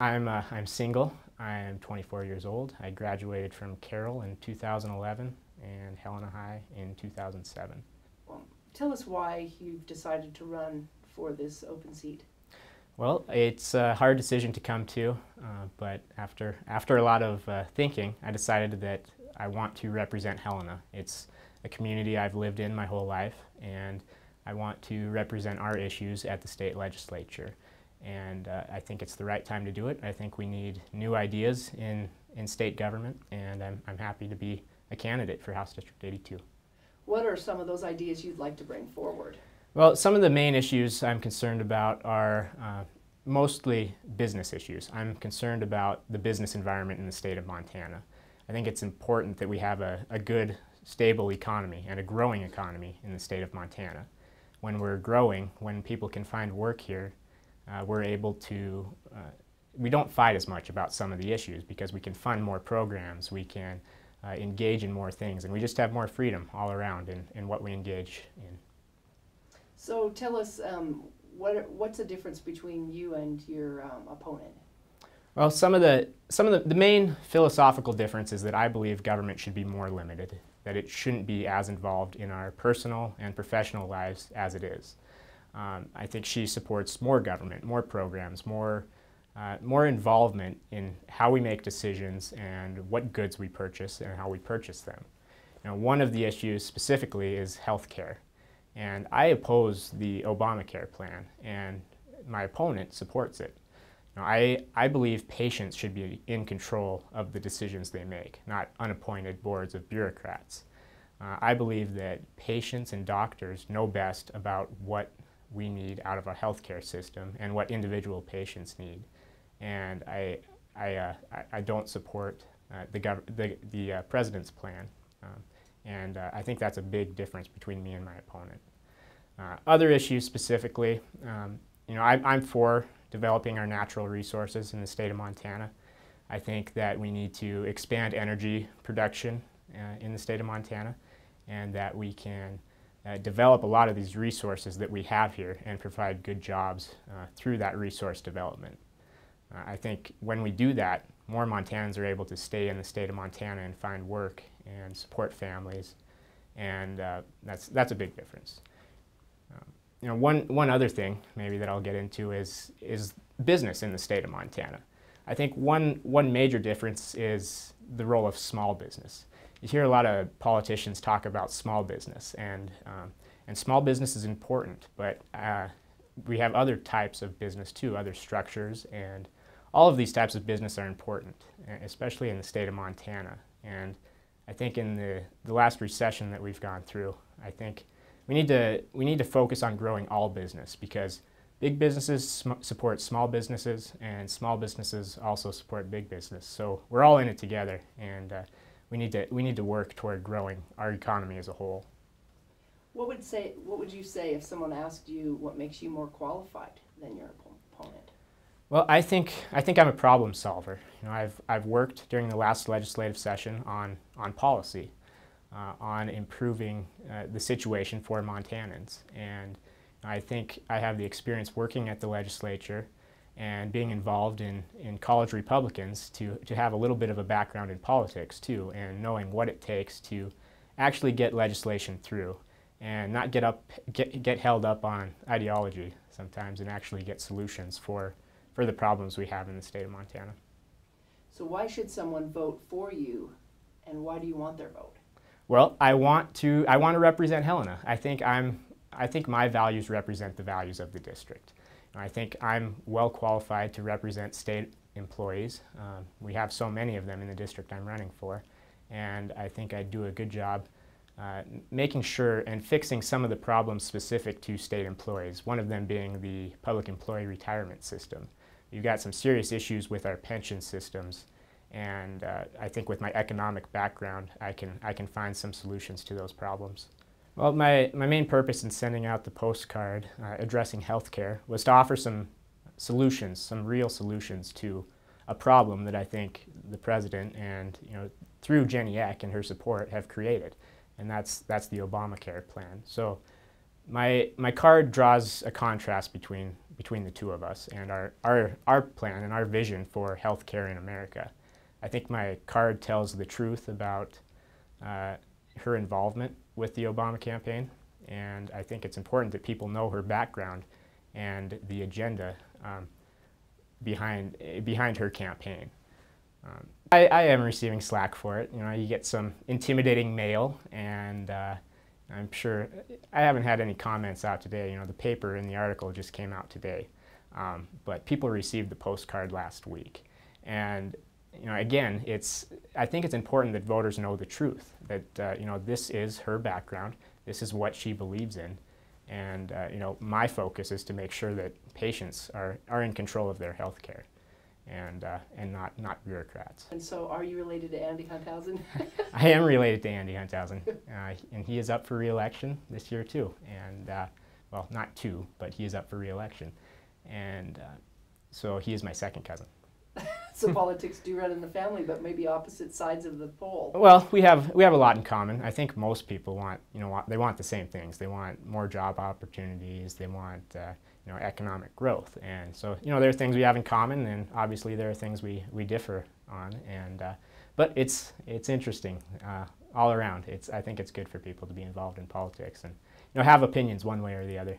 I'm single. I'm 24 years old. I graduated from Carroll in 2011 and Helena High in 2007. Well, tell us why you've decided to run for this open seat. Well, it's a hard decision to come to, but after a lot of thinking, I decided that I want to represent Helena. It's a community I've lived in my whole life, and I want to represent our issues at the state legislature. And I think it's the right time to do it. I think we need new ideas in state government, and I'm happy to be a candidate for House District 82. What are some of those ideas you'd like to bring forward? Well, some of the main issues I'm concerned about are mostly business issues. I'm concerned about the business environment in the state of Montana. I think it's important that we have a good, stable economy and a growing economy in the state of Montana. When we're growing, when people can find work here, we're able to, we don't fight as much about some of the issues because we can fund more programs, we can engage in more things, and we just have more freedom all around in what we engage in. So tell us, what's the difference between you and your opponent? Well, some of the main philosophical difference is that I believe government should be more limited, that it shouldn't be as involved in our personal and professional lives as it is. I think she supports more government, more programs, more involvement in how we make decisions and what goods we purchase and how we purchase them. Now, one of the issues specifically is health care. And I oppose the Obamacare plan, and my opponent supports it. Now, I believe patients should be in control of the decisions they make, not unappointed boards of bureaucrats. I believe that patients and doctors know best about what we need out of our healthcare system and what individual patients need. And I don't support the president's plan. And I think that's a big difference between me and my opponent. Other issues specifically, I'm for developing our natural resources in the state of Montana. I think that we need to expand energy production in the state of Montana, and that we can develop a lot of these resources that we have here and provide good jobs through that resource development. I think when we do that, more Montanans are able to stay in the state of Montana and find work and support families, and that's a big difference. One other thing maybe that I'll get into is business in the state of Montana. I think one major difference is the role of small business. You hear a lot of politicians talk about small business, and small business is important, but we have other types of business too, other structures, and all of these types of business are important, especially in the state of Montana. And I think in the last recession that we've gone through, I think we need to focus on growing all business, because big businesses support small businesses, and small businesses also support big business. So we're all in it together, and we need to work toward growing our economy as a whole. What would you say if someone asked you what makes you more qualified than your opponent? Well, I think I'm a problem solver. I've worked during the last legislative session on policy, on improving the situation for Montanans, and I think I have the experience working at the legislature and being involved in college Republicans to have a little bit of a background in politics too, and knowing what it takes to actually get legislation through and not get held up on ideology sometimes, and actually get solutions for the problems we have in the state of Montana. So why should someone vote for you, and why do you want their vote? Well, I want to represent Helena. I think my values represent the values of the district. I think I'm well qualified to represent state employees. We have so many of them in the district I'm running for, and I think I do a good job making sure and fixing some of the problems specific to state employees, one of them being the public employee retirement system. We've got some serious issues with our pension systems, and I think with my economic background, I can find some solutions to those problems. Well, my main purpose in sending out the postcard addressing healthcare was to offer some solutions, some real solutions to a problem that I think the president and, through Jenny Eck and her support, have created, and that's the Obamacare plan. So my card draws a contrast between between the two of us and our plan and our vision for healthcare in America. I think my card tells the truth about her involvement with the Obama campaign, and I think it's important that people know her background and the agenda behind her campaign. I am receiving slack for it. You know, you get some intimidating mail, and I'm sure I haven't had any comments out today. You know, the paper in the article just came out today, but people received the postcard last week, and you know, again, I think it's important that voters know the truth. That you know, this is her background. This is what she believes in, and you know, my focus is to make sure that patients are in control of their health care, and not bureaucrats. And so, are you related to Andy Hunthausen? I am related to Andy Hunthausen, and he is up for re-election this year too. And well, not two, but he is up for re-election, and so he is my second cousin. So politics do run in the family, but maybe opposite sides of the pole. Well, we have a lot in common. I think most people want, you know, they want the same things. They want more job opportunities. They want you know, economic growth. And so, you know, there are things we have in common, and obviously there are things we differ on. And but it's interesting all around. I think it's good for people to be involved in politics and, you know, have opinions one way or the other.